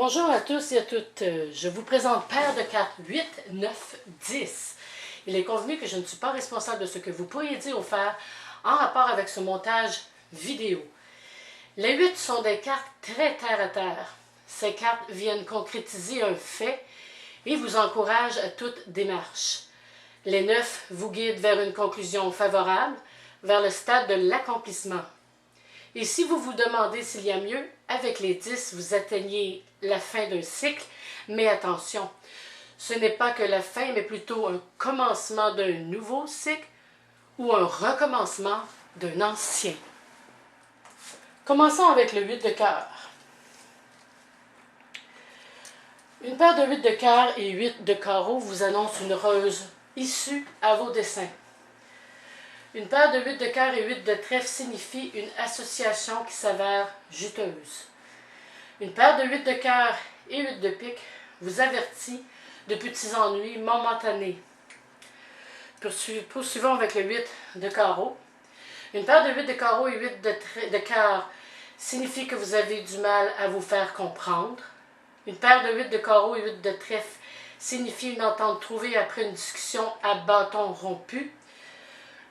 Bonjour à tous et à toutes. Je vous présente paire de cartes 8, 9, 10. Il est convenu que je ne suis pas responsable de ce que vous pourriez dire ou faire en rapport avec ce montage vidéo. Les 8 sont des cartes très terre à terre. Ces cartes viennent concrétiser un fait et vous encouragent à toute démarche. Les 9 vous guident vers une conclusion favorable, vers le stade de l'accomplissement. Et si vous vous demandez s'il y a mieux, avec les 10, vous atteignez la fin d'un cycle, mais attention, ce n'est pas que la fin, mais plutôt un commencement d'un nouveau cycle ou un recommencement d'un ancien. Commençons avec le 8 de cœur. Une paire de 8 de cœur et 8 de carreau vous annonce une heureuse issue à vos desseins. Une paire de 8 de cœur et 8 de trèfle signifie une association qui s'avère juteuse. Une paire de 8 de cœur et 8 de pique vous avertit de petits ennuis momentanés. Poursuivons avec le 8 de carreau. Une paire de 8 de carreau et 8 de cœur signifie que vous avez du mal à vous faire comprendre. Une paire de 8 de carreau et 8 de trèfle signifie une entente trouvée après une discussion à bâton rompu.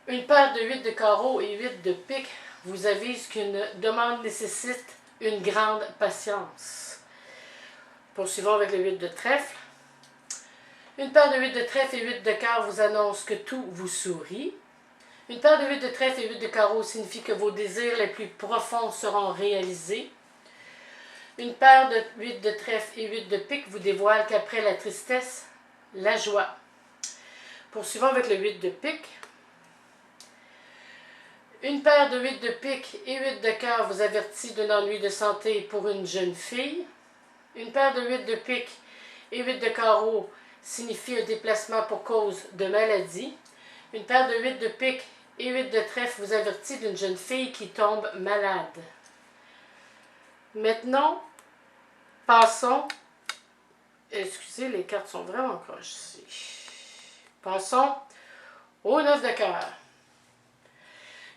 Une paire de 8 de carreau et 8 de pique vous avise qu'une demande nécessite une grande patience. Poursuivons avec le 8 de trèfle. Une paire de 8 de trèfle et 8 de cœur vous annonce que tout vous sourit. Une paire de 8 de trèfle et 8 de carreau signifie que vos désirs les plus profonds seront réalisés. Une paire de 8 de trèfle et 8 de pique vous dévoile qu'après la tristesse, la joie. Poursuivons avec le 8 de pique. Une paire de 8 de pique et 8 de cœur vous avertit d'un ennui de santé pour une jeune fille. Une paire de 8 de pique et 8 de carreau signifie un déplacement pour cause de maladie. Une paire de 8 de pique et 8 de trèfle vous avertit d'une jeune fille qui tombe malade. Maintenant, passons... Excusez, les cartes sont vraiment croches ici. Passons au 9 de cœur.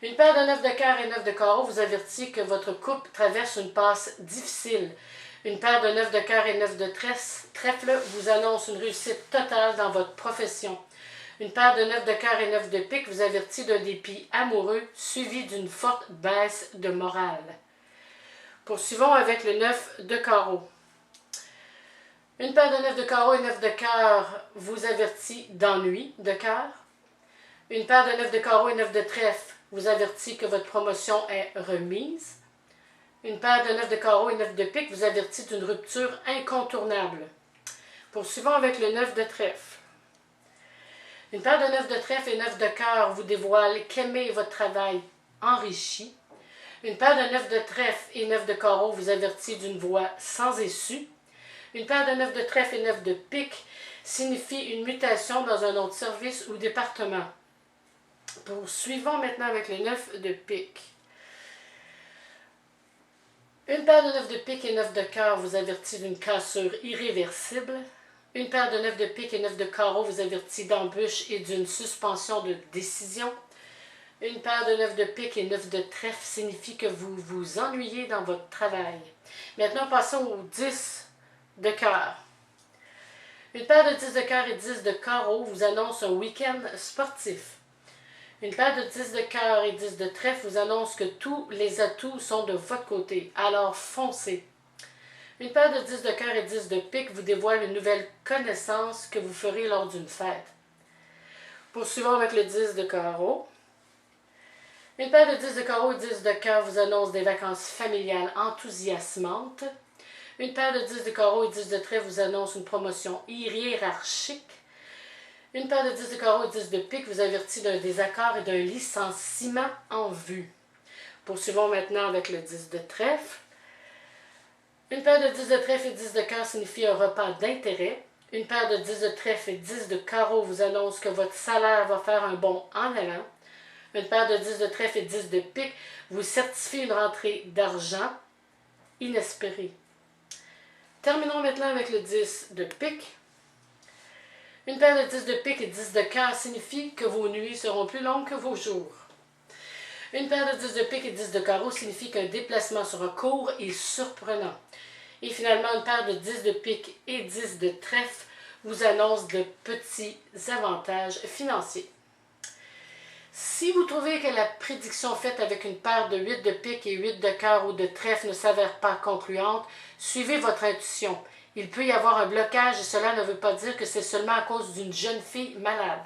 Une paire de 9 de cœur et 9 de carreau vous avertit que votre couple traverse une passe difficile. Une paire de 9 de cœur et 9 de trèfle vous annonce une réussite totale dans votre profession. Une paire de 9 de cœur et 9 de pique vous avertit d'un dépit amoureux suivi d'une forte baisse de morale. Poursuivons avec le 9 de carreau. Une paire de 9 de carreau et 9 de cœur vous avertit d'ennui de cœur. Une paire de 9 de carreau et 9 de trèfle vous avertit que votre promotion est remise. Une paire de 9 de carreau et 9 de pique vous avertit d'une rupture incontournable. Poursuivons avec le 9 de trèfle. Une paire de 9 de trèfle et 9 de cœur vous dévoile qu'aimer votre travail enrichit. Une paire de 9 de trèfle et 9 de carreau vous avertit d'une voie sans issue. Une paire de 9 de trèfle et 9 de pique signifie une mutation dans un autre service ou département. Poursuivons maintenant avec le 9 de pique. Une paire de 9 de pique et 9 de cœur vous avertit d'une cassure irréversible. Une paire de 9 de pique et 9 de carreau vous avertit d'embûches et d'une suspension de décision. Une paire de 9 de pique et 9 de trèfle signifie que vous vous ennuyez dans votre travail. Maintenant, passons au 10 de cœur. Une paire de 10 de cœur et 10 de carreau vous annonce un week-end sportif. Une paire de 10 de cœur et 10 de trèfle vous annonce que tous les atouts sont de votre côté, alors foncez. Une paire de 10 de cœur et 10 de pique vous dévoile une nouvelle connaissance que vous ferez lors d'une fête. Poursuivons avec le 10 de carreau. Une paire de 10 de carreau et 10 de cœur vous annonce des vacances familiales enthousiasmantes. Une paire de 10 de carreau et 10 de trèfle vous annonce une promotion hiérarchique. Une paire de 10 de carreau et 10 de pique vous avertit d'un désaccord et d'un licenciement en vue. Poursuivons maintenant avec le 10 de trèfle. Une paire de 10 de trèfle et 10 de cœur signifie un repas d'intérêt. Une paire de 10 de trèfle et 10 de carreau vous annonce que votre salaire va faire un bond en avant. Une paire de 10 de trèfle et 10 de pique vous certifie une rentrée d'argent inespérée. Terminons maintenant avec le 10 de pique. Une paire de 10 de pique et 10 de cœur signifie que vos nuits seront plus longues que vos jours. Une paire de 10 de pique et 10 de carreau signifie qu'un déplacement sera court et surprenant. Et finalement, une paire de 10 de pique et 10 de trèfle vous annonce de petits avantages financiers. Si vous trouvez que la prédiction faite avec une paire de 8 de pique et 8 de cœur ou de trèfle ne s'avère pas concluante, suivez votre intuition. Il peut y avoir un blocage et cela ne veut pas dire que c'est seulement à cause d'une jeune fille malade.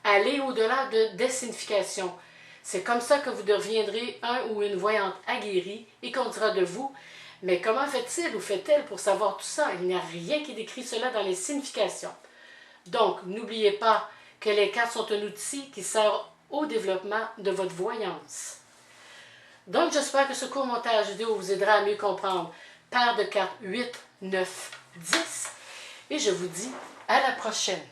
Allez au-delà des significations. C'est comme ça que vous deviendrez un ou une voyante aguerrie et qu'on dira de vous « Mais comment fait-il ou fait-elle pour savoir tout ça? Il n'y a rien qui décrit cela dans les significations. » Donc, n'oubliez pas que les cartes sont un outil qui sert au développement de votre voyance. Donc, j'espère que ce court montage vidéo vous aidera à mieux comprendre paire de cartes 8, 9, 10 et je vous dis à la prochaine.